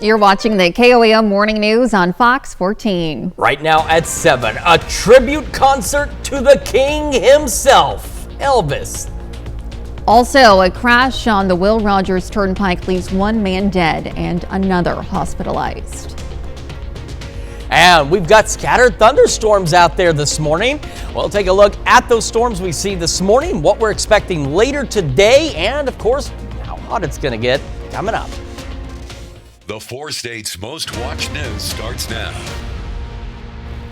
You're watching the KOAM Morning News on Fox 14. Right now at 7, a tribute concert to the king himself, Elvis. Also, a crash on the Will Rogers Turnpike leaves one man dead and another hospitalized. And we've got scattered thunderstorms out there this morning. We'll take a look at those storms we see this morning, what we're expecting later today, and of course, how hot it's going to get coming up. The 4 states' most watched news starts now.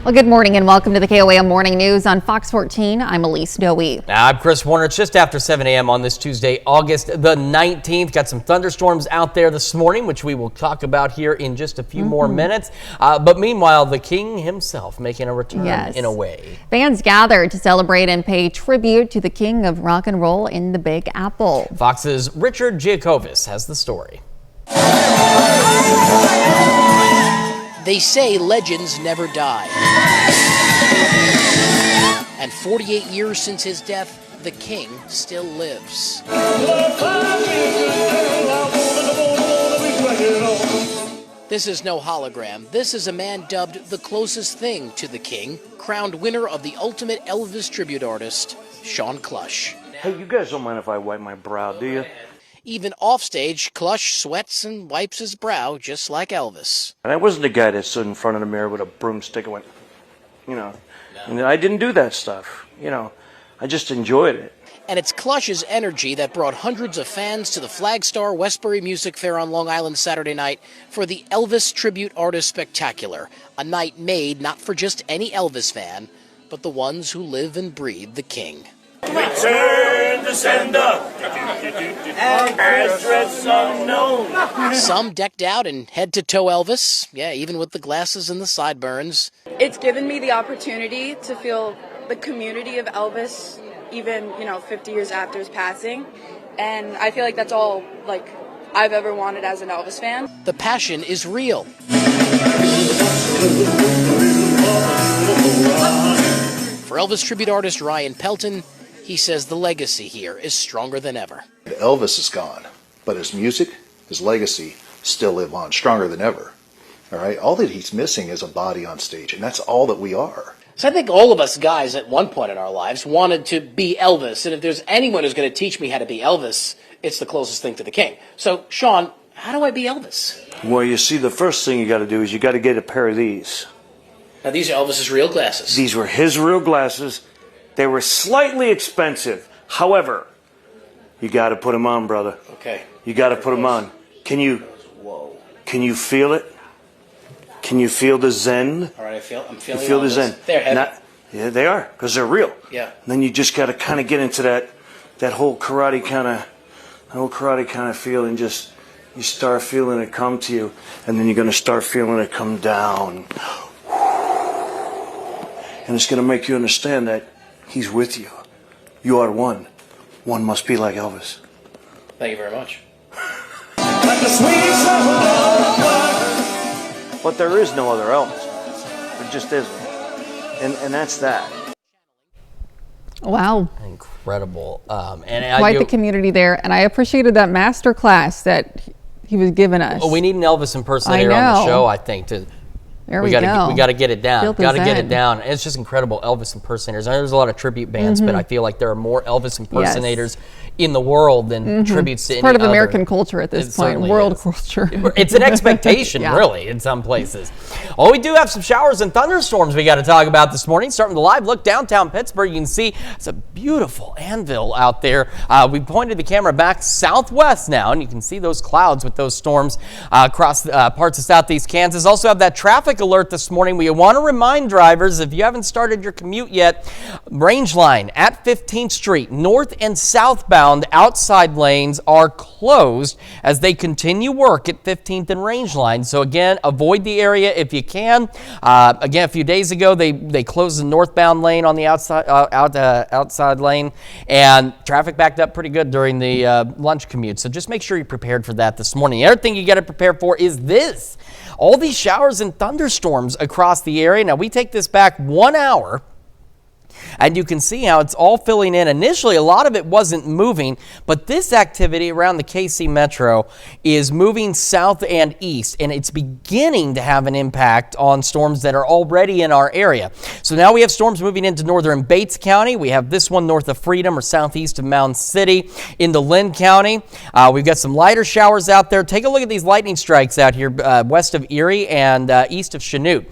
Well, good morning and welcome to the KOAM Morning News on Fox 14. I'm Elise Dowie. I'm Chris Warner. It's just after 7 a.m. on this Tuesday, August the 19th. Got some thunderstorms out there this morning, which we will talk about here in just a few more minutes. But meanwhile, the king himself making a return in a way. Fans gathered to celebrate and pay tribute to the king of rock and roll in the Big Apple. Fox's Richard Giacovis has the story. They say legends never die. And 48 years since his death, the king still lives. This is no hologram. This is a man dubbed the closest thing to the king, crowned winner of the ultimate Elvis tribute artist, Sean Clush. Hey, you guys don't mind if I wipe my brow, do you? Even offstage, Clush sweats and wipes his brow just like Elvis. And I wasn't the guy that stood in front of the mirror with a broomstick and went, And I didn't do that stuff, I just enjoyed it. And it's Clush's energy that brought hundreds of fans to the Flagstar Westbury Music Fair on Long Island Saturday night for the Elvis Tribute Artist Spectacular, a night made not for just any Elvis fan, but the ones who live and breathe the king. Return to sender, address unknown. Some decked out in head-to-toe Elvis, even with the glasses and the sideburns. It's given me the opportunity to feel the community of Elvis, even 50 years after his passing, and I feel like that's all I've ever wanted as an Elvis fan. The passion is real. For Elvis tribute artist Ryan Pelton, he says the legacy here is stronger than ever. Elvis is gone, but his music, his legacy still live on, stronger than ever. All right, all that he's missing is a body on stage, and that's all that we are. So I think all of us guys at one point in our lives wanted to be Elvis, and if there's anyone who's going to teach me how to be Elvis, it's the closest thing to the king. So, Sean, how do I be Elvis? Well, you see, the first thing you got to do is you got to get a pair of these. Now, these are Elvis's real glasses. These were his real glasses. They were slightly expensive. However, you got to put them on, brother. Okay. You got to put them on. Can you feel it? Can you feel the zen? All right, I'm feeling You feel the zen. They're heavy. Yeah, they are, because they're real. Yeah. And then you just got to kind of get into that whole karate kind of feel, and just you start feeling it come to you, and then you're going to start feeling it come down. And it's going to make you understand that he's with you. You are one. One must be like Elvis. Thank you very much. But there is no other Elvis. There just isn't. And that's that. Wow. Incredible. Quite the community there. And I appreciated that master class that he was giving us. We need an Elvis impersonator on the show, I think, to... There we go. We got to get it down. Got to get it Zen. down. It's just incredible Elvis impersonators. I know there's a lot of tribute bands, but I feel like there are more Elvis impersonators in the world than tributes to any part of other. American culture at this point, world culture. It's an expectation, really, in some places. Well, we do have some showers and thunderstorms we got to talk about this morning. Starting the live look downtown Pittsburgh, you can see it's a beautiful anvil out there. We pointed the camera back southwest now, and you can see those clouds with those storms across parts of southeast Kansas. Also have that traffic alert this morning. We want to remind drivers, if you haven't started your commute yet, range line at 15th Street, north and southbound outside lanes are closed as they continue work at 15th and Range Line. So again, avoid the area if you can. Again, a few days ago, they closed the northbound lane on the outside lane, and traffic backed up pretty good during the lunch commute. So just make sure you're prepared for that this morning. The other thing you got to prepare for is this. All these showers and thunderstorms across the area. Now, we take this back 1 hour. And you can see how it's all filling in. Initially, a lot of it wasn't moving, but this activity around the KC Metro is moving south and east, and it's beginning to have an impact on storms that are already in our area. So now we have storms moving into northern Bates County. We have this one north of Freedom or southeast of Mound City into Lynn County. We've got some lighter showers out there. Take a look at these lightning strikes out here west of Erie and east of Chanute.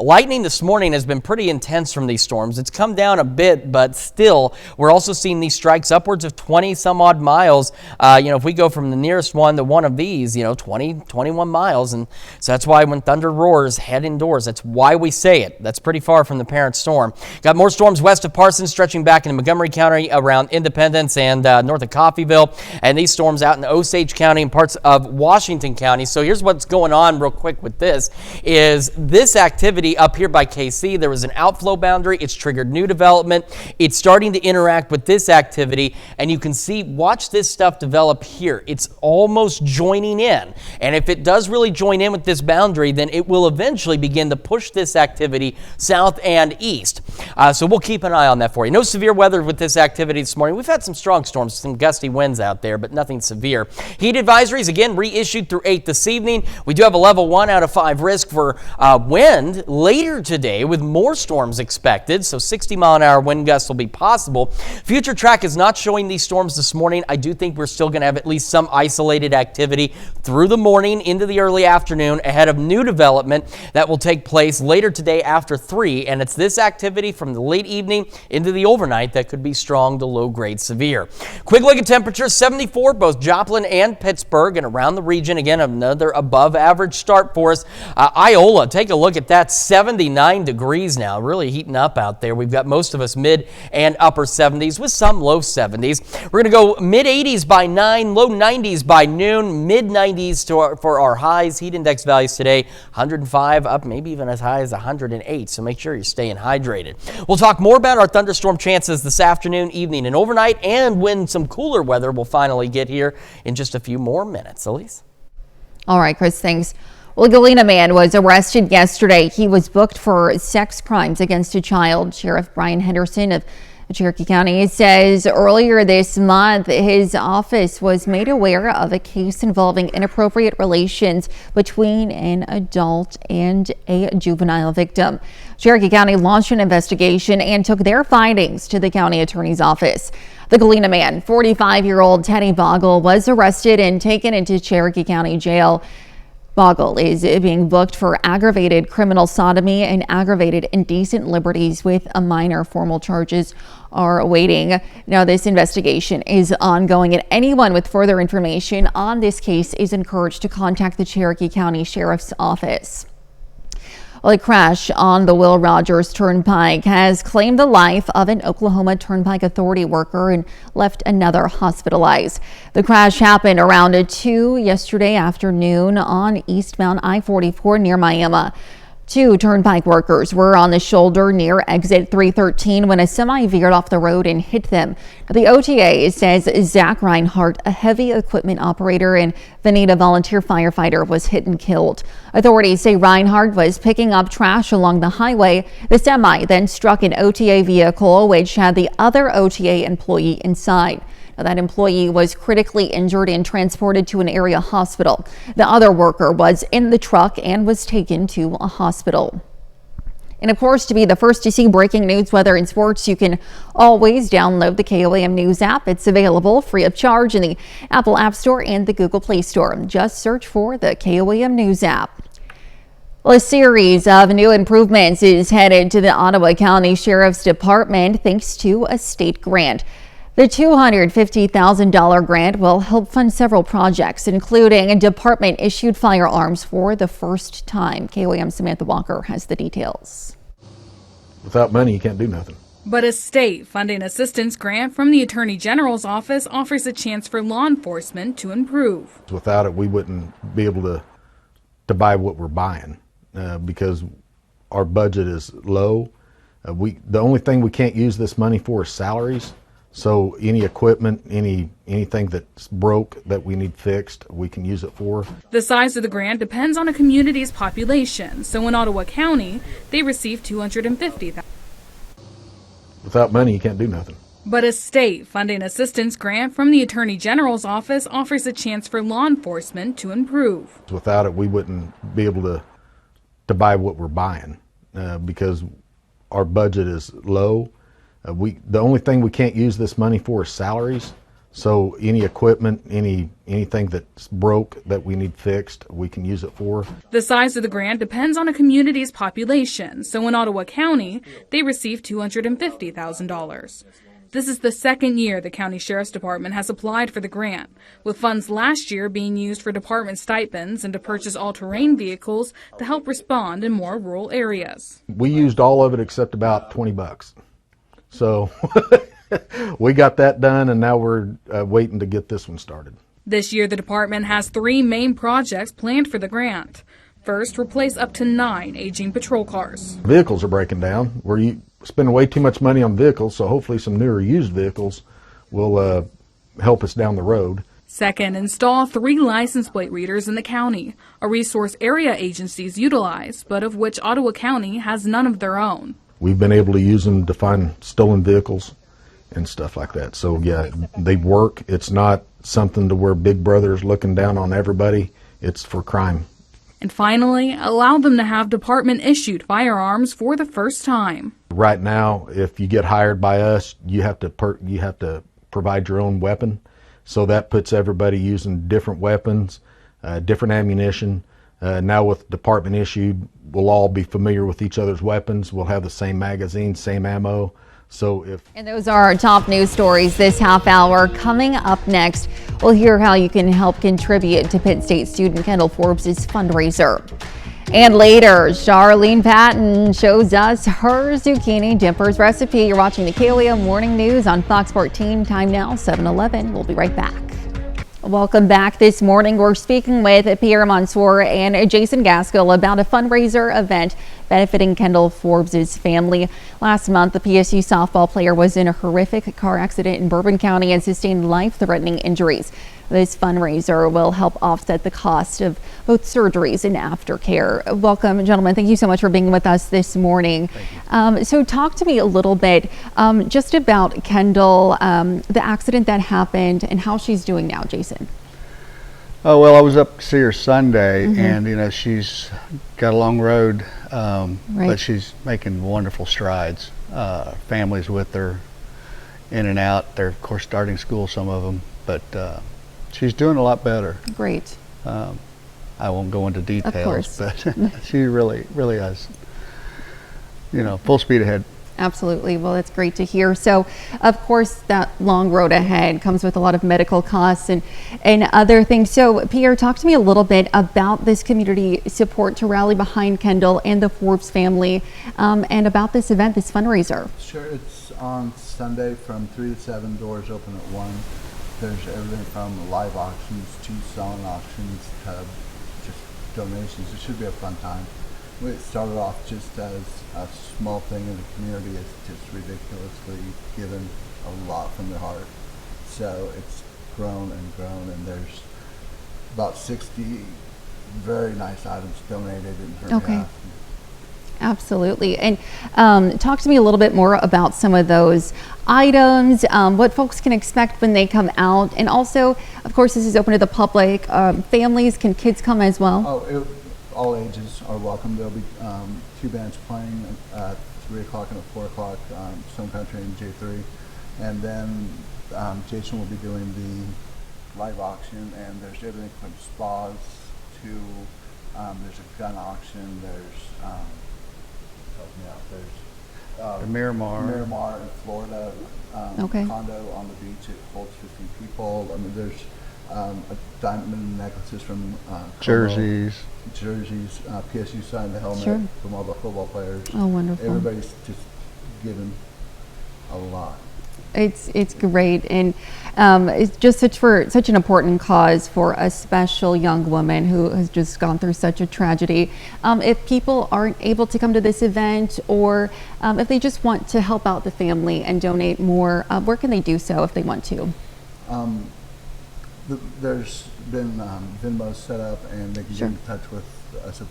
Lightning this morning has been pretty intense from these storms. It's come down a bit, but still, we're also seeing these strikes upwards of 20 some odd miles. If we go from the nearest one to one of these, 20, 21 miles. And so that's why when thunder roars, head indoors. That's why we say it. That's pretty far from the parent storm. Got more storms west of Parsons, stretching back into Montgomery County around Independence and north of Coffeyville. And these storms out in Osage County and parts of Washington County. So here's what's going on real quick with this is this activity up here by KC, there was an outflow boundary. It's triggered new development. It's starting to interact with this activity, and you can see, watch this stuff develop here. It's almost joining in, and if it does really join in with this boundary, then it will eventually begin to push this activity south and east. So we'll keep an eye on that for you. No severe weather with this activity this morning. We've had some strong storms, some gusty winds out there, but nothing severe. Heat advisories, again, reissued through 8 this evening. We do have a level 1 out of 5 risk for wind later today with more storms expected, so 60-mile-an-hour wind gusts will be possible. Future track is not showing these storms this morning. I do think we're still going to have at least some isolated activity through the morning into the early afternoon ahead of new development that will take place later today after 3, and it's this activity from the late evening into the overnight that could be strong to low-grade severe. Quick look at temperatures, 74 both Joplin and Pittsburgh, and around the region, again, another above-average start for us. Iola, take a look at that. 79 degrees now, really heating up out there. We've got most of us mid and upper 70s with some low 70s. We're going to go mid 80s by 9, low 90s by noon, mid 90s for our highs. Heat index values today, 105 up, maybe even as high as 108. So make sure you're staying hydrated. We'll talk more about our thunderstorm chances this afternoon, evening, and overnight, and when some cooler weather will finally get here in just a few more minutes. Elise? All right, Chris, thanks. Well, a Galena man was arrested yesterday. He was booked for sex crimes against a child. Sheriff Brian Henderson of Cherokee County says earlier this month his office was made aware of a case involving inappropriate relations between an adult and a juvenile victim. Cherokee County launched an investigation and took their findings to the county attorney's office. The Galena man, 45-year-old Teddy Boggle, was arrested and taken into Cherokee County Jail. Boggle is being booked for aggravated criminal sodomy and aggravated indecent liberties with a minor. Formal charges are awaiting. Now, this investigation is ongoing, and anyone with further information on this case is encouraged to contact the Cherokee County Sheriff's Office. Well, a crash on the Will Rogers Turnpike has claimed the life of an Oklahoma Turnpike Authority worker and left another hospitalized. The crash happened around 2 yesterday afternoon on eastbound I-44 near Miami. 2 turnpike workers were on the shoulder near exit 313 when a semi veered off the road and hit them. The OTA says Zach Reinhardt, a heavy equipment operator and Veneta volunteer firefighter, was hit and killed. Authorities say Reinhardt was picking up trash along the highway. The semi then struck an OTA vehicle which had the other OTA employee inside. Now, that employee was critically injured and transported to an area hospital. The other worker was in the truck and was taken to a hospital. And of course, to be the first to see breaking news, weather, and sports, you can always download the KOAM News app. It's available free of charge in the Apple App Store and the Google Play Store. Just search for the KOAM News app. Well, a series of new improvements is headed to the Ottawa County Sheriff's Department thanks to a state grant. The $250,000 grant will help fund several projects, including department-issued firearms for the first time. KOAM Samantha Walker has the details. Without money, you can't do nothing. But a state funding assistance grant from the Attorney General's office offers a chance for law enforcement to improve. Without it, we wouldn't be able to buy what we're buying because our budget is low. The only thing we can't use this money for is salaries. So any equipment, anything that's broke that we need fixed, we can use it for. The size of the grant depends on a community's population. So in Ottawa County, they received $250,000. without money, you can't do nothing. But a state funding assistance grant from the Attorney General's office offers a chance for law enforcement to improve. Without it, we wouldn't be able to buy what we're buying because our budget is low. The only thing we can't use this money for is salaries. So any equipment, anything that's broke that we need fixed, we can use it for. The size of the grant depends on a community's population. So in Ottawa County, they receive $250,000. This is the second year the County Sheriff's Department has applied for the grant, with funds last year being used for department stipends and to purchase all-terrain vehicles to help respond in more rural areas. We used all of it except about $20. So we got that done, and now we're waiting to get this one started. This year, the department has 3 main projects planned for the grant. First, replace up to 9 aging patrol cars. Vehicles are breaking down. We're spending way too much money on vehicles, so hopefully some newer used vehicles will help us down the road. Second, install 3 license plate readers in the county, a resource area agencies utilize, but of which Ottawa County has none of their own. We've been able to use them to find stolen vehicles and stuff like that. So yeah, they work. It's not something to where Big Brother is looking down on everybody. It's for crime. And finally, allow them to have department-issued firearms for the first time. Right now, if you get hired by us, you have to provide your own weapon. So that puts everybody using different weapons, different ammunition. Now with department issued, we'll all be familiar with each other's weapons. We'll have the same magazine, same ammo. And those are our top news stories this half hour. Coming up next, we'll hear how you can help contribute to Pitt State student Kendall Forbes' fundraiser. And later, Charlene Patton shows us her zucchini dippers recipe. You're watching the KOAO Morning News on Fox 14. Time now, 7:11. We'll be right back. Welcome back. This morning, we're speaking with Pierre Mansour and Jason Gaskell about a fundraiser event benefiting Kendall Forbes' family. Last month, the PSU softball player was in a horrific car accident in Bourbon County and sustained life-threatening injuries. This fundraiser will help offset the cost of both surgeries and aftercare. Welcome, gentlemen. Thank you so much for being with us this morning. So talk to me a little bit just about Kendall, the accident that happened, and how she's doing now, Jason. Oh, well, I was up to see her Sunday, and, you know, she's got a long road, but she's making wonderful strides. Families with her in and out. They're, of course, starting school, some of them, but she's doing a lot better. Great. I won't go into details, but she really has, you know, full speed ahead. Absolutely. Well, that's great to hear. So, of course, that long road ahead comes with a lot of medical costs and other things. So, Pierre, talk to me a little bit about this community support to rally behind Kendall and the Forbes family and about this event, this fundraiser. Sure. It's on Sunday from 3 to 7, doors open at 1. There's everything from live auctions to silent auctions to just donations. It should be a fun time. It started off just as a small thing in the community. It's just ridiculously given a lot from their heart. So it's grown and grown, and there's about 60 very nice items donated in her behalf. Absolutely. And talk to me a little bit more about some of those items, what folks can expect when they come out. And also, of course, this is open to the public. Families, can kids come as well? All ages are welcome. There'll be 2 bands playing at 3 o'clock and at 4 o'clock, Stone Country and J3. And then Jason will be doing the live auction, and there's everything from spas to, there's a gun auction, there's, the Miramar in Florida, condo on the beach. It holds 15 people. I mean, there's a diamond necklaces from jerseys, PSU signed the helmet from all the football players. Oh, wonderful. Everybody's just given a lot. It's great, and it's just such an important cause for a special young woman who has just gone through such a tragedy. If people aren't able to come to this event, or if they just want to help out the family and donate more, where can they do so if they want to? There's been Venmo set up, and they can get in touch with us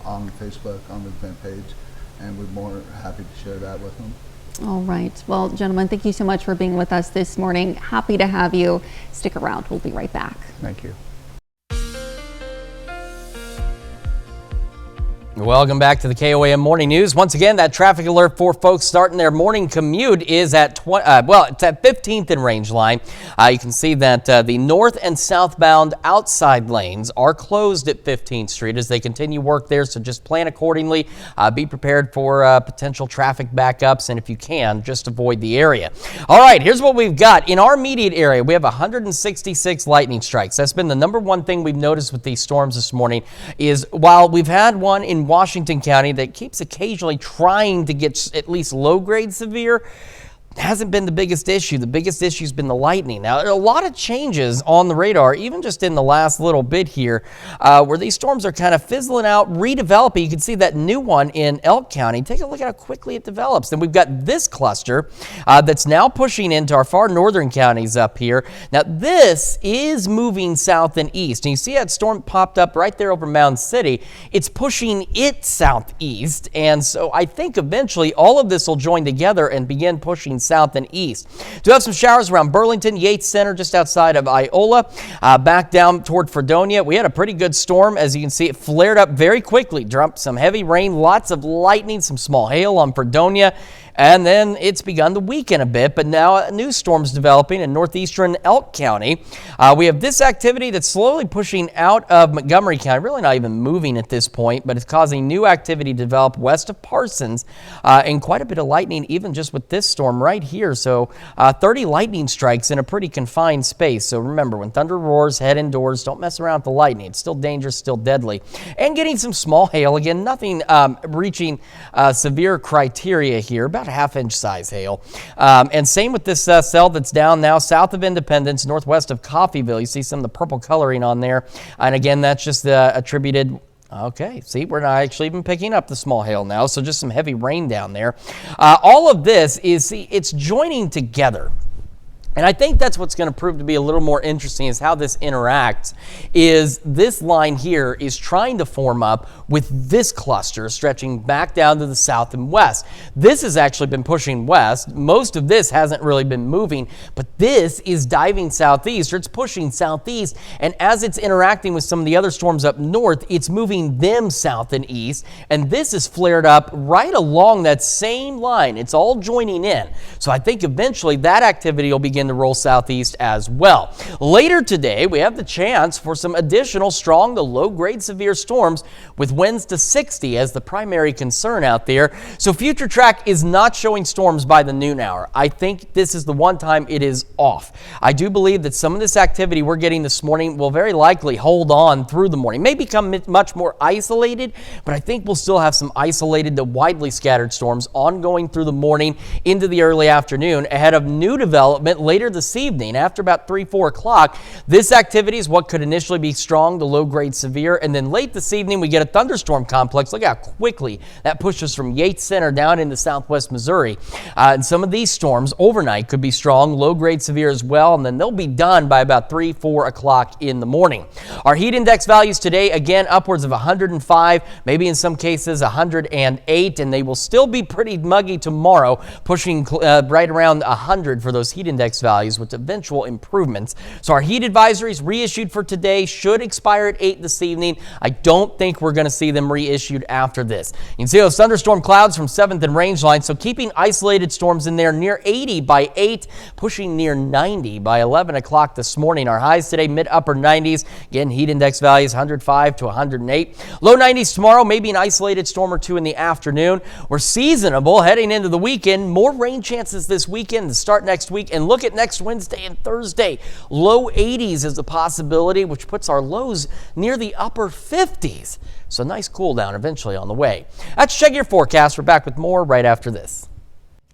on Facebook on the event page, and we're more happy to share that with them. All right. Well, gentlemen, thank you so much for being with us this morning. Happy to have you. Stick around. We'll be right back. Thank you. Welcome back to the KOAM Morning News. Once again, that traffic alert for folks starting their morning commute is at it's at 15th and Range Line. You can see that the north and southbound outside lanes are closed at 15th Street as they continue work there. So just plan accordingly. Be prepared for potential traffic backups, and if you can, just avoid the area. All right, here's what we've got in our immediate area. We have 166 lightning strikes. That's been the number one thing we've noticed with these storms this morning. Is while we've had one in Washington County that keeps occasionally trying to get at least low-grade severe, hasn't been the biggest issue. The biggest issue has been the lightning. Now, a lot of changes on the radar, even just in the last little bit here, where these storms are kind of fizzling out, redeveloping. You can see that new one in Elk County. Take a look at how quickly it develops. Then we've got this cluster that's now pushing into our far northern counties up here. Now, this is moving south and east. And you see that storm popped up right there over Mound City. It's pushing it southeast. And so I think eventually all of this will join together and begin pushing south and east. Do have some showers around Burlington, Yates Center, just outside of Iola, back down toward Fredonia. We had a pretty good storm. As you can see, it flared up very quickly, dropped some heavy rain, lots of lightning, some small hail on Fredonia. And then it's begun to weaken a bit, but now a new storm's developing in northeastern Elk County. We have this activity that's slowly pushing out of Montgomery County, really not even moving at this point, but it's causing new activity to develop west of Parsons, and quite a bit of lightning even just with this storm right here. So 30 lightning strikes in a pretty confined space. So remember, when thunder roars, head indoors, don't mess around with the lightning. It's still dangerous, still deadly. And getting some small hail, again, nothing reaching severe criteria here, about a half-inch size hail. And same with this cell that's down now south of Independence, northwest of Coffeyville. You see some of the purple coloring on there. And again, that's just attributed. Okay, see, we're not actually even picking up the small hail now, so just some heavy rain down there. All of this is, see, it's joining together. And I think that's what's going to prove to be a little more interesting is how this interacts. Is this line here is trying to form up with this cluster stretching back down to the south and west. This has actually been pushing west. Most of this hasn't really been moving, but this is diving southeast, or it's pushing southeast. And as it's interacting with some of the other storms up north, it's moving them south and east. And this is flared up right along that same line. It's all joining in. So I think eventually that activity will begin to roll southeast as well. Later today, we have the chance for some additional strong to low-grade severe storms with winds to 60 as the primary concern out there. So Future Track is not showing storms by the noon hour. I think this is the one time it is off. I do believe that some of this activity we're getting this morning will very likely hold on through the morning. May become much more isolated, but I think we'll still have some isolated to widely scattered storms ongoing through the morning into the early afternoon ahead of new development later this evening after about 3-4 o'clock. This activity is what could initially be strong to low-grade severe, and then late this evening we get a thunderstorm complex. Look how quickly that pushes from Yates Center down into southwest Missouri. And some of these storms overnight could be strong, low-grade severe as well, and then they'll be done by about 3-4 o'clock in the morning. Our heat index values today, again, upwards of 105, maybe in some cases 108, and they will still be pretty muggy tomorrow, pushing right around 100 for those heat index values with eventual improvements. So our heat advisories reissued for today should expire at 8 this evening. I don't think we're going to see them reissued after this. You can see those thunderstorm clouds from 7th and Range Line, so keeping isolated storms in there near 80 by 8, pushing near 90 by 11 o'clock this morning. Our highs today, mid-upper 90s. Again, heat index values 105 to 108. Low 90s tomorrow, maybe an isolated storm or two in the afternoon. We're seasonable heading into the weekend. More rain chances this weekend to start next week. And look at next Wednesday and Thursday. Low 80s is a possibility, which puts our lows near the upper 50s. So nice cool down eventually on the way. That's Check Your Forecast. We're back with more right after this.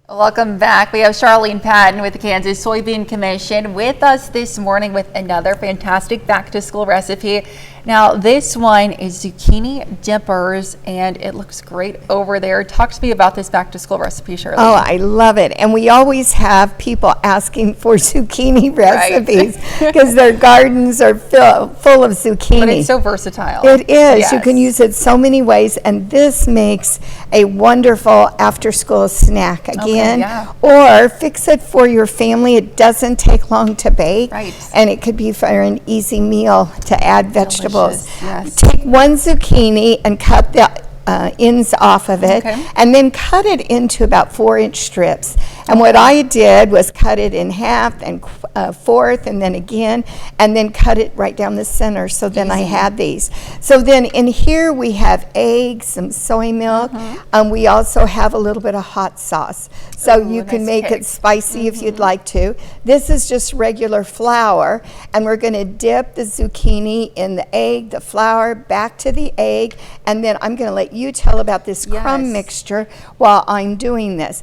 Welcome back. We have Charlene Patton with the Kansas Soybean Commission with us this morning with another fantastic back-to-school recipe. Now, this one is zucchini dippers, and it looks great over there. Talk to me about this back-to-school recipe, Charlene. Oh, I love it. And we always have people asking for zucchini recipes because their gardens are full of zucchini. But it's so versatile. It is. Yes. You can use it so many ways, and this makes a wonderful after-school snack. Again, in, yeah. or fix it for your family. It doesn't take long to bake, Right. and it could be for an easy meal to add vegetables. Delicious, yes. Take one zucchini and cut the ends off of it, Okay. and then cut it into about 4-inch strips. And what I did was cut it in half and fourth, and then again, and then cut it right down the center. So then I Easy. had these. So then in here we have eggs, some soy milk. We also have a little bit of hot sauce. So Ooh, you a can nice make kick. it spicy if you'd like to. This is just regular flour, and we're going to dip the zucchini in the egg, the flour, back to the egg, and then I'm going to let you tell about this crumb Yes. mixture while I'm doing this.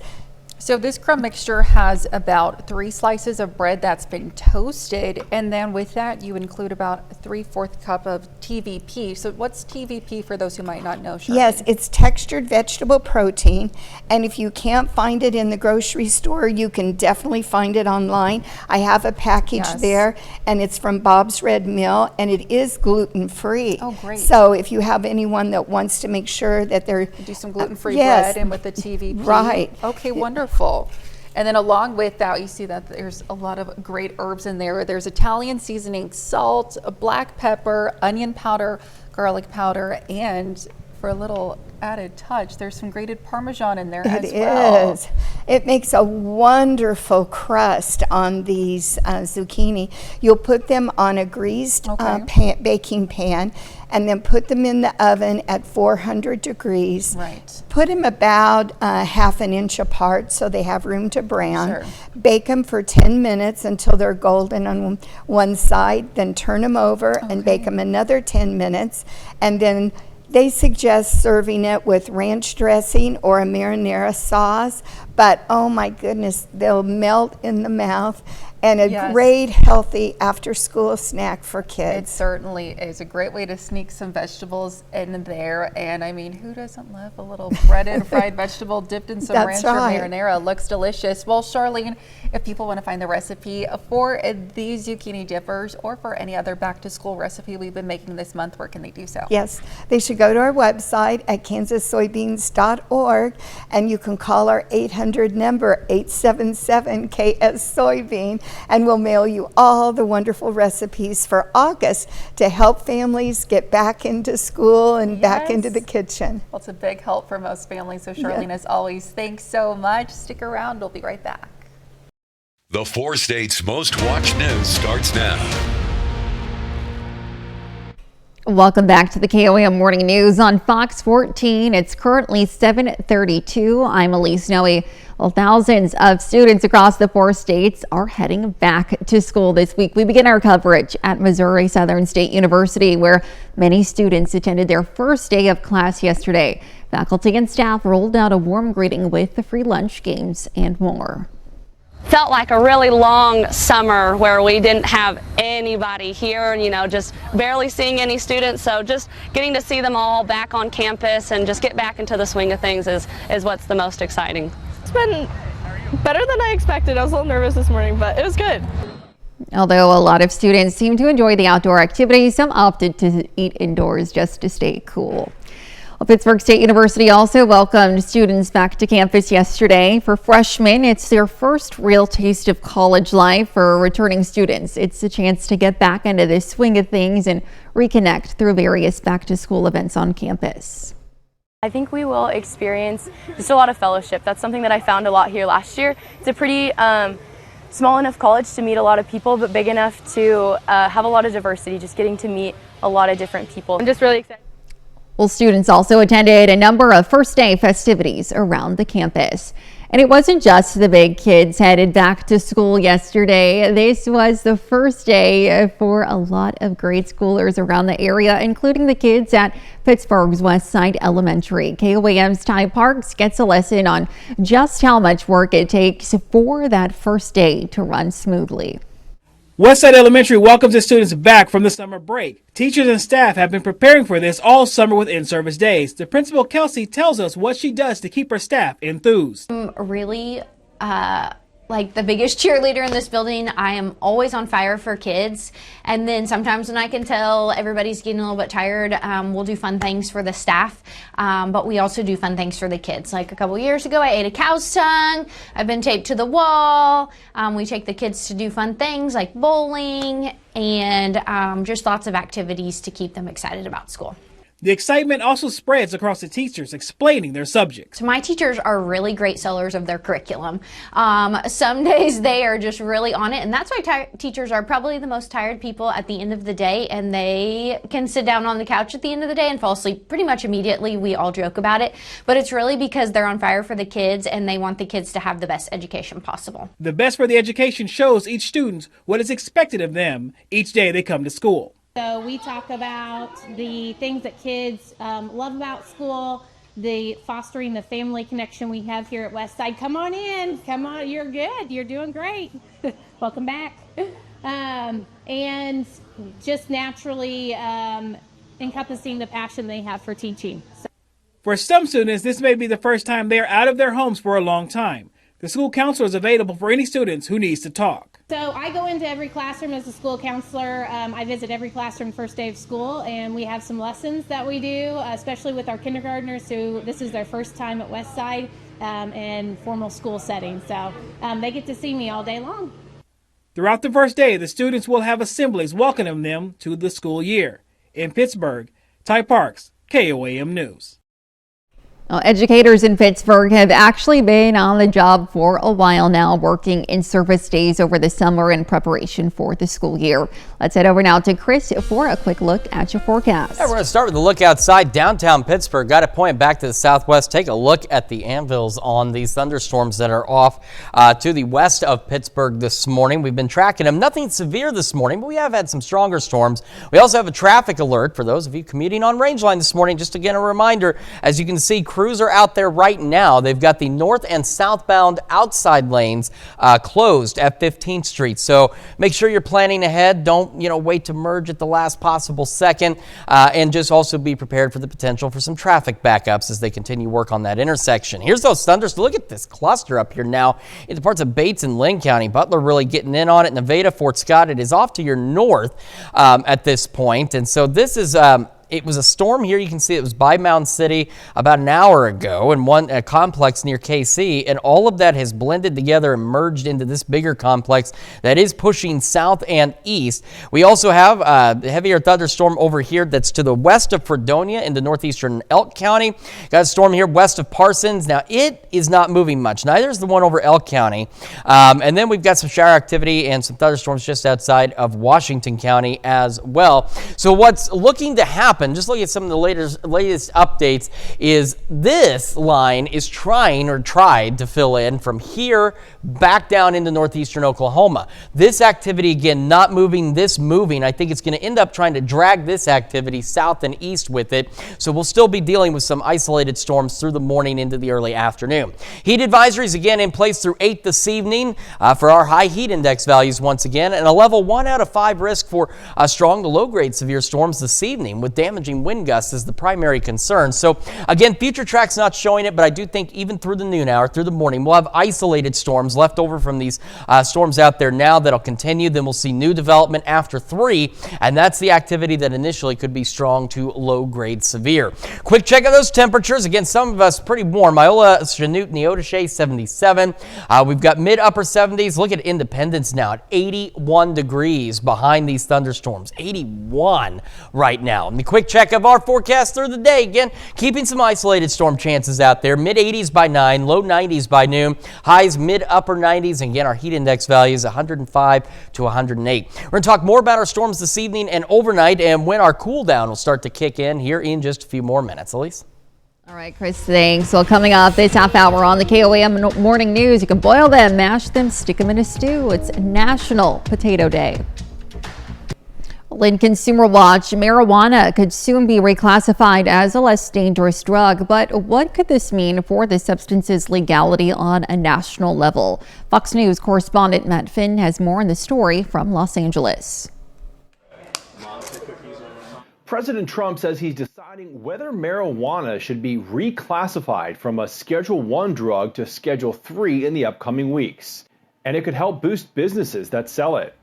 So this crumb mixture has about 3 slices of bread that's been toasted, and then with that you include about a 3/4 cup of TVP. So what's TVP for those who might not know, Shirley? Yes, it's textured vegetable protein, and if you can't find it in the grocery store, you can definitely find it online. I have a package Yes. there, and it's from Bob's Red Mill, and it is gluten-free. Oh, great. So if you have anyone that wants to make sure that they're... Do some gluten-free yes, bread and with the TVP. right. Okay, wonderful. And then along with that, you see that there's a lot of great herbs in there. There's Italian seasoning, salt, black pepper, onion powder, garlic powder, and for a little added touch, there's some grated Parmesan in there as well. It is. It makes a wonderful crust on these zucchini. You'll put them on a greased baking pan, and then put them in the oven at 400 degrees. Right. Put them about half an inch apart so they have room to brown. Sure. Bake them for 10 minutes until they're golden on one side, then turn them over and bake them another 10 minutes, and then they suggest serving it with ranch dressing or a marinara sauce, but oh my goodness, they'll melt in the mouth, and a Yes. great healthy after school snack for It kids. certainly is a great way to sneak some vegetables in there. And I mean, who doesn't love a little breaded fried vegetable dipped in some That's ranch or right. marinara? Looks delicious. Well, Charlene, if people want to find the recipe for these zucchini dippers or for any other back to school recipe we've been making this month, where can they do so? Yes, they should go to our website at kansassoybeans.org, and you can call our 800 number 877-KS-SOYBEAN, and we'll mail you all the wonderful recipes for August to help families get back into school and back into the kitchen. Well, it's a big help for most families. So Charlene, as always, thanks so much. Stick around. We'll be right back. The 4 states' most watched news starts now. Welcome back to the KOAM Morning News on Fox 14. It's currently 7:32. I'm Elise Noe. Well, thousands of students across the 4 states are heading back to school this week. We begin our coverage at Missouri Southern State University, where many students attended their first day of class yesterday. Faculty and staff rolled out a warm greeting with the free lunch, games, and more. Felt like a really long summer where we didn't have anybody here, you know, just barely seeing any students. So just getting to see them all back on campus and just get back into the swing of things is what's the most exciting. It's been better than I expected. I was a little nervous this morning, but it was good. Although a lot of students seem to enjoy the outdoor activities, some opted to eat indoors just to stay cool. Well, Pittsburgh State University also welcomed students back to campus yesterday. For freshmen, it's their first real taste of college life. For returning students, it's a chance to get back into the swing of things and reconnect through various back-to-school events on campus. I think we will experience just a lot of fellowship. That's something that I found a lot here last year. It's a pretty small enough college to meet a lot of people, but big enough to have a lot of diversity, just getting to meet a lot of different people. I'm just really excited. Well, students also attended a number of first day festivities around the campus. And it wasn't just the big kids headed back to school yesterday. This was the first day for a lot of grade schoolers around the area, including the kids at Pittsburgh's West Side Elementary. KOAM's Ty Parks gets a lesson on just how much work it takes for that first day to run smoothly. Westside Elementary welcomes its students back from the summer break. Teachers and staff have been preparing for this all summer with in-service days. The principal, Kelsey, tells us what she does to keep her staff enthused. I'm really like the biggest cheerleader in this building. I am always on fire for kids. And then sometimes when I can tell everybody's getting a little bit tired, we'll do fun things for the staff. But we also do fun things for the kids. Like a couple years ago, I ate a cow's tongue. I've been taped to the wall. We take the kids to do fun things like bowling and just lots of activities to keep them excited about school. The excitement also spreads across the teachers explaining their subjects. So my teachers are really great sellers of their curriculum. Some days they are just really on it, and that's why teachers are probably the most tired people at the end of the day, and they can sit down on the couch at the end of the day and fall asleep pretty much immediately. We all joke about it, but it's really because they're on fire for the kids and they want the kids to have the best education possible. The Best for the Education shows each student what is expected of them each day they come to school. So we talk about the things that kids love about school, the fostering the family connection we have here at Westside. Come on in, come on, you're good, you're doing great. Welcome back. And just naturally encompassing the passion they have for teaching. For some students, this may be the first time they are out of their homes for a long time. The school counselor is available for any students who needs to talk. So I go into every classroom as a school counselor. I visit every classroom first day of school, and we have some lessons that we do, especially with our kindergartners who this is their first time at Westside in formal school setting. So they get to see me all day long. Throughout the first day, the students will have assemblies welcoming them to the school year. In Pittsburgh, Ty Parks, KOAM News. Well, educators in Pittsburgh have actually been on the job for a while now, working in-service days over the summer in preparation for the school year. Let's head over now to Chris for a quick look at your forecast. Yeah, we're going to start with a look outside downtown Pittsburgh. Got to point back to the southwest. Take a look at the anvils on these thunderstorms that are off to the west of Pittsburgh this morning. We've been tracking them. Nothing severe this morning, but we have had some stronger storms. We also have a traffic alert for those of you commuting on Rangeline this morning. Just again, a reminder, as you can see, crews are out there right now. They've got the north and southbound outside lanes closed at 15th Street. So make sure you're planning ahead. Don't, wait to merge at the last possible second. And just also be prepared for the potential for some traffic backups as they continue work on that intersection. Here's those thunders. Look at this cluster up here now in the parts of Bates and Lynn County. Butler really getting in on it. Nevada, Fort Scott, it is off to your north at this point. And so this is it was a storm here. You can see it was by Mound City about an hour ago and a complex near KC, and all of that has blended together and merged into this bigger complex that is pushing south and east. We also have a heavier thunderstorm over here that's to the west of Fredonia into northeastern Elk County. Got a storm here west of Parsons. Now it is not moving much. Neither is the one over Elk County. And then we've got some shower activity and some thunderstorms just outside of Washington County as well. So what's looking to happen, just look at some of the latest updates, is this line is tried to fill in from here back down into northeastern Oklahoma. This activity, again, not moving, this moving. I think it's going to end up trying to drag this activity south and east with it. So we'll still be dealing with some isolated storms through the morning into the early afternoon. Heat advisories again in place through 8 this evening for our high heat index values once again, and a level 1 out of 5 risk for strong to low grade severe storms this evening with damaging wind gusts is the primary concern. So again, future tracks not showing it, but I do think even through the noon hour, through the morning, we'll have isolated storms left over from these storms out there now that'll continue. Then we'll see new development after 3, and that's the activity that initially could be strong to low grade severe. Quick check of those temperatures. Again, some of us pretty warm. Iola, Chanute, Neodesha, 77. We've got mid upper 70s. Look at Independence now at 81 degrees behind these thunderstorms. 81 right now. And the quick check of our forecast through the day. Again, keeping some isolated storm chances out there. Mid 80s by 9, low 90s by noon. Highs mid upper 90s. And again, our heat index value is 105 to 108. We're going to talk more about our storms this evening and overnight and when our cool down will start to kick in here in just a few more minutes. Elise? All right, Chris, thanks. Well, coming up this half hour on the KOAM Morning News, you can boil them, mash them, stick them in a stew. It's National Potato Day. In Consumer Watch, marijuana could soon be reclassified as a less dangerous drug, but what could this mean for the substance's legality on a national level? Fox News correspondent Matt Finn has more on the story from Los Angeles. President Trump says he's deciding whether marijuana should be reclassified from a Schedule 1 drug to Schedule 3 in the upcoming weeks. and it could help boost businesses that sell it.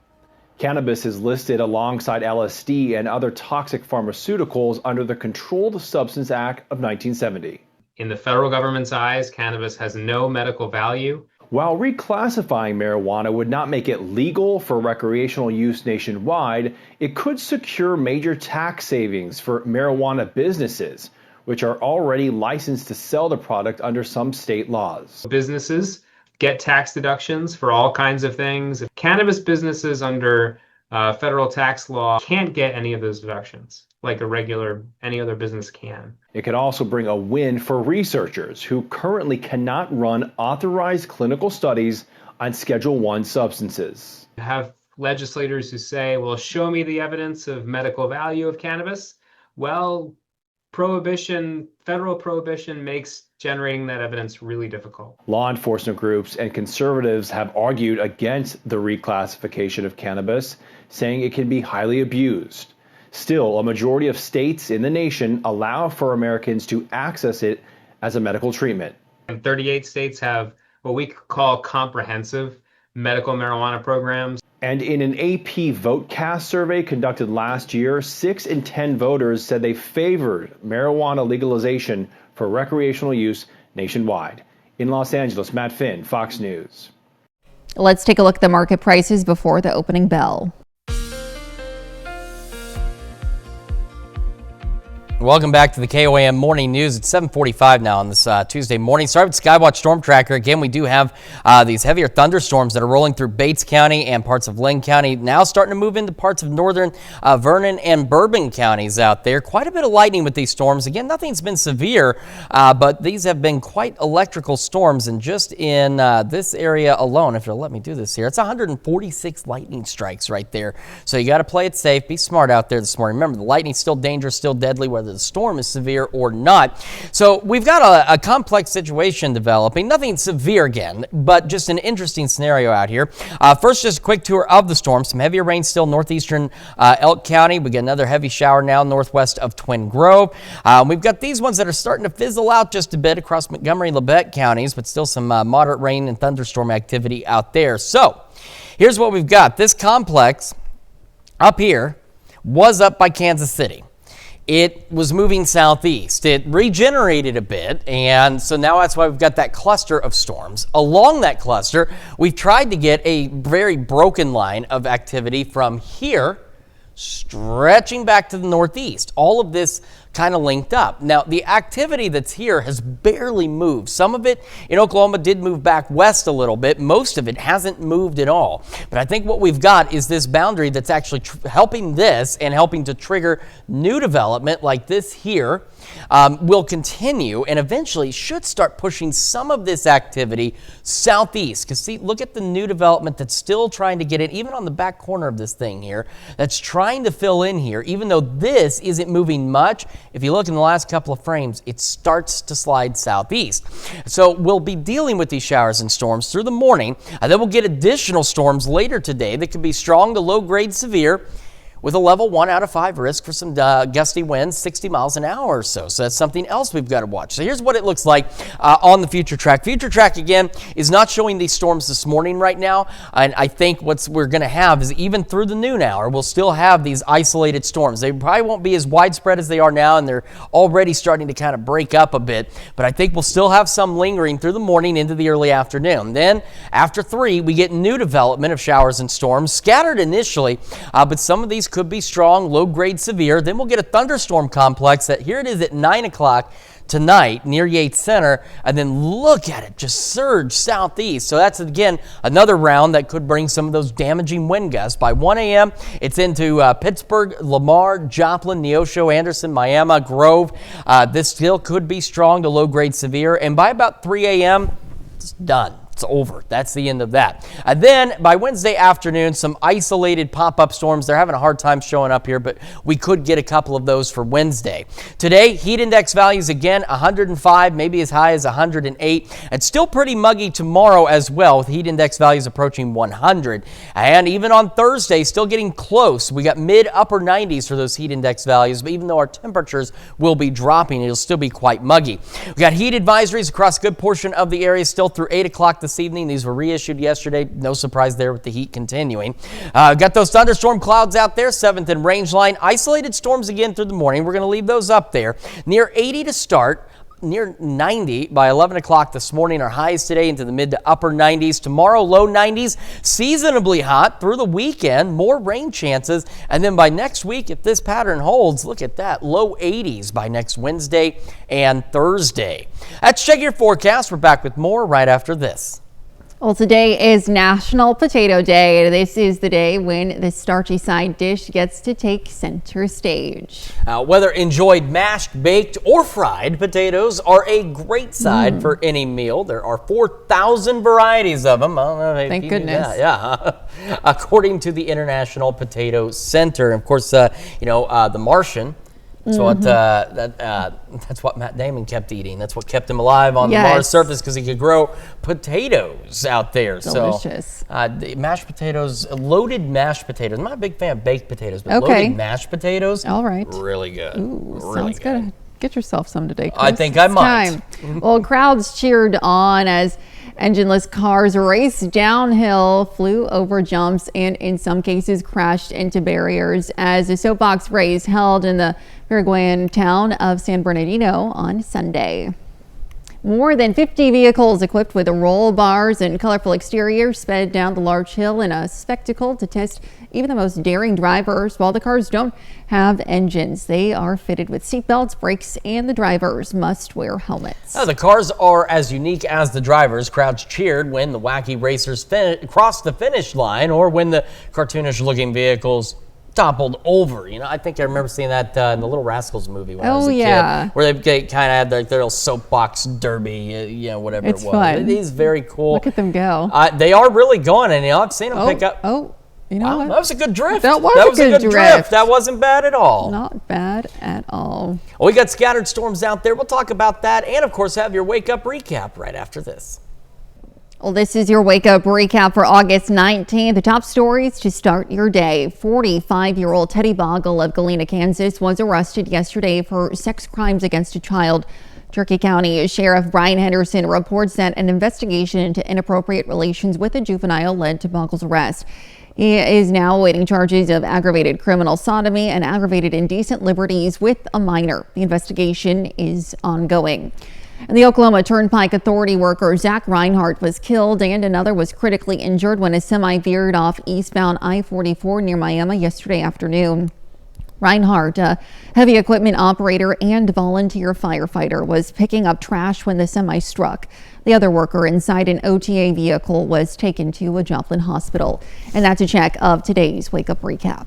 Cannabis is listed alongside LSD and other toxic pharmaceuticals under the Controlled Substance Act of 1970. In the federal government's eyes, cannabis has no medical value. While reclassifying marijuana would not make it legal for recreational use nationwide, it could secure major tax savings for marijuana businesses, which are already licensed to sell the product under some state laws. Businesses get tax deductions for all kinds of things. Cannabis businesses under federal tax law can't get any of those deductions like any other business can. It could also bring a win for researchers who currently cannot run authorized clinical studies on Schedule I substances. You have legislators who say, well, show me the evidence of medical value of cannabis. Well, federal prohibition makes generating that evidence really difficult. Law enforcement groups and conservatives have argued against the reclassification of cannabis, saying it can be highly abused. Still, a majority of states in the nation allow for Americans to access it as a medical treatment. And 38 states have what we call comprehensive medical marijuana programs. And in an AP VoteCast survey conducted last year, 6 in 10 voters said they favored marijuana legalization for recreational use nationwide. In Los Angeles, Matt Finn, Fox News. Let's take a look at the market prices before the opening bell. Welcome back to the KOAM Morning News. It's 7:45 now on this Tuesday morning. Start with Skywatch Storm Tracker. Again, we do have these heavier thunderstorms that are rolling through Bates County and parts of Lynn County. Now starting to move into parts of northern Vernon and Bourbon counties out there. Quite a bit of lightning with these storms. Again, nothing's been severe, but these have been quite electrical storms. And just in this area alone, if you'll let me do this here, it's 146 lightning strikes right there. So you got to play it safe. Be smart out there this morning. Remember, the lightning's still dangerous, still deadly, whether the storm is severe or not. So we've got a complex situation developing. Nothing severe again, but just an interesting scenario out here. First, just a quick tour of the storm. Some heavier rain still northeastern Elk County. We get another heavy shower now northwest of Twin Grove. We've got these ones that are starting to fizzle out just a bit across Montgomery and Labette counties, but still some moderate rain and thunderstorm activity out there. So here's what we've got. This complex up here was up by Kansas City. It was moving southeast. It regenerated a bit, and so now that's why we've got that cluster of storms. Along that cluster, we've tried to get a very broken line of activity from here, stretching back to the northeast. All of this kind of linked up. Now, the activity that's here has barely moved. Some of it in Oklahoma did move back west a little bit. Most of it hasn't moved at all. But I think what we've got is this boundary that's actually helping this and helping to trigger new development like this here will continue and eventually should start pushing some of this activity southeast. Because see, look at the new development that's still trying to get in, even on the back corner of this thing here, that's trying to fill in here, even though this isn't moving much. If you look in the last couple of frames, it starts to slide southeast. So we'll be dealing with these showers and storms through the morning, and then we'll get additional storms later today that could be strong to low grade severe, with a level 1 out of 5 risk for some gusty winds, 60 miles an hour or so. So that's something else we've got to watch. So here's what it looks like on the future track. Future track, again, is not showing these storms this morning right now. And I think what we're going to have is even through the noon hour, we'll still have these isolated storms. They probably won't be as widespread as they are now, and they're already starting to kind of break up a bit. But I think we'll still have some lingering through the morning into the early afternoon. Then after 3, we get new development of showers and storms, scattered initially, but some of these could be strong, low grade severe. Then we'll get a thunderstorm complex that here it is at 9 o'clock tonight near Yates Center, and then look at it just surge southeast. So that's again another round that could bring some of those damaging wind gusts. By 1 a.m. it's into Pittsburgh, Lamar, Joplin, Neosho, Anderson, Miami, Grove. This still could be strong to low grade severe, and by about 3 a.m. it's done. It's over. That's the end of that. And then by Wednesday afternoon, some isolated pop-up storms. They're having a hard time showing up here, but we could get a couple of those for Wednesday. Today, heat index values again 105, maybe as high as 108. It's still pretty muggy tomorrow as well, with heat index values approaching 100. And even on Thursday, still getting close. We got mid-upper 90s for those heat index values, but even though our temperatures will be dropping, it'll still be quite muggy. We got heat advisories across a good portion of the area still through 8 o'clock this evening. These were reissued yesterday. No surprise there with the heat continuing. Got those thunderstorm clouds out there, 7th and range line. Isolated storms again through the morning. We're going to leave those up there. Near 80 to start. Near 90 by 11 o'clock this morning. Our highs today into the mid to upper 90s. Tomorrow, low 90s. Seasonably hot through the weekend. More rain chances. And then by next week, if this pattern holds, look at that. Low 80s by next Wednesday and Thursday. That's Check Your Forecast. We're back with more right after this. Well, today is National Potato Day. This is the day when the starchy side dish gets to take center stage. Whether enjoyed mashed, baked, or fried, potatoes are a great side for any meal. There are 4,000 varieties of them. I don't know if Thank you knew goodness. that. Yeah, according to the International Potato Center. Of course, the Martian. That's what Matt Damon kept eating. That's what kept him alive on the Mars surface, because he could grow potatoes out there. Delicious. So the mashed potatoes, loaded mashed potatoes. I'm not a big fan of baked potatoes, but loaded mashed potatoes, all right, really good. Ooh, really sounds good. Get yourself some today, Chris. I think I might. Well, crowds cheered on as engineless cars raced downhill, flew over jumps, and in some cases crashed into barriers as a soapbox race held in the Paraguayan town of San Bernardino on Sunday. More than 50 vehicles equipped with roll bars and colorful exteriors sped down the large hill in a spectacle to test even the most daring drivers. While the cars don't have engines, they are fitted with seatbelts, brakes, and the drivers must wear helmets. The cars are as unique as the drivers. Crowds cheered when the wacky racers crossed the finish line or when the cartoonish-looking vehicles toppled over. I think I remember seeing that in the Little Rascals movie when I was a kid, where they kind of had their little soapbox derby, whatever it was. Fun. It is very cool. Look at them go. They are really going, and I've seen them pick up. You know what? That was a good drift. That was a good drift. That wasn't bad at all. Not bad at all. Well, we got scattered storms out there. We'll talk about that, and of course have your wake up recap right after this. Well, this is your wake up recap for August 19th. The top stories to start your day. 45-year-old Teddy Bogle of Galena, Kansas was arrested yesterday for sex crimes against a child. Cherokee County Sheriff Brian Henderson reports that an investigation into inappropriate relations with a juvenile led to Bogle's arrest. He is now awaiting charges of aggravated criminal sodomy and aggravated indecent liberties with a minor. The investigation is ongoing. And the Oklahoma Turnpike Authority worker Zach Reinhardt was killed and another was critically injured when a semi veered off eastbound I-44 near Miami yesterday afternoon. Reinhardt, a heavy equipment operator and volunteer firefighter, was picking up trash when the semi struck. The other worker inside an OTA vehicle was taken to a Joplin hospital. And that's a check of today's Wake Up Recap.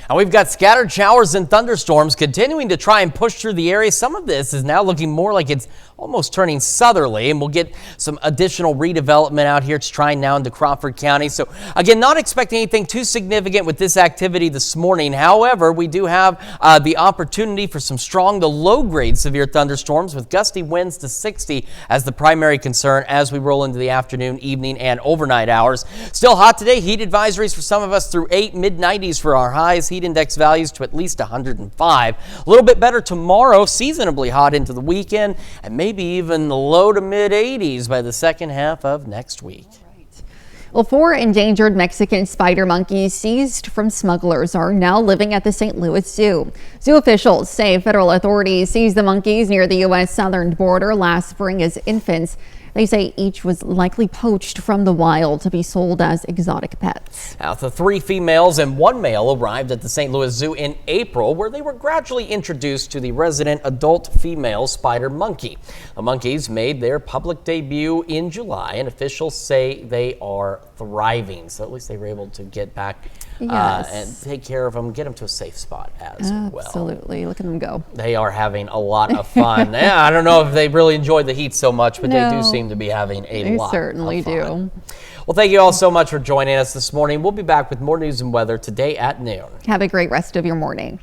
And we've got scattered showers and thunderstorms continuing to try and push through the area. Some of this is now looking more like it's almost turning southerly, and we'll get some additional redevelopment out here. It's trying now into Crawford County. So again, not expecting anything too significant with this activity this morning. However, we do have the opportunity for some strong to low grade severe thunderstorms with gusty winds to 60 as the primary concern as we roll into the afternoon, evening, and overnight hours. Still hot today. Heat advisories for some of us through mid 90s for our highs. Heat index values to at least 105. A little bit better tomorrow, seasonably hot into the weekend, and maybe even the low to mid 80s by the second half of next week. Well, 4 endangered Mexican spider monkeys seized from smugglers are now living at the St. Louis Zoo. Zoo officials say federal authorities seized the monkeys near the U.S. southern border last spring as infants. They say each was likely poached from the wild to be sold as exotic pets. Now, the 3 females and 1 male arrived at the St. Louis Zoo in April, where they were gradually introduced to the resident adult female spider monkey. The monkeys made their public debut in July, and officials say they are thriving. So at least they were able to get back and take care of them, get them to a safe spot as well. Absolutely. Look at them go. They are having a lot of fun. I don't know if they really enjoy the heat so much, but they do seem to be having a lot of fun. They certainly do. Well, thank you all so much for joining us this morning. We'll be back with more news and weather today at noon. Have a great rest of your morning.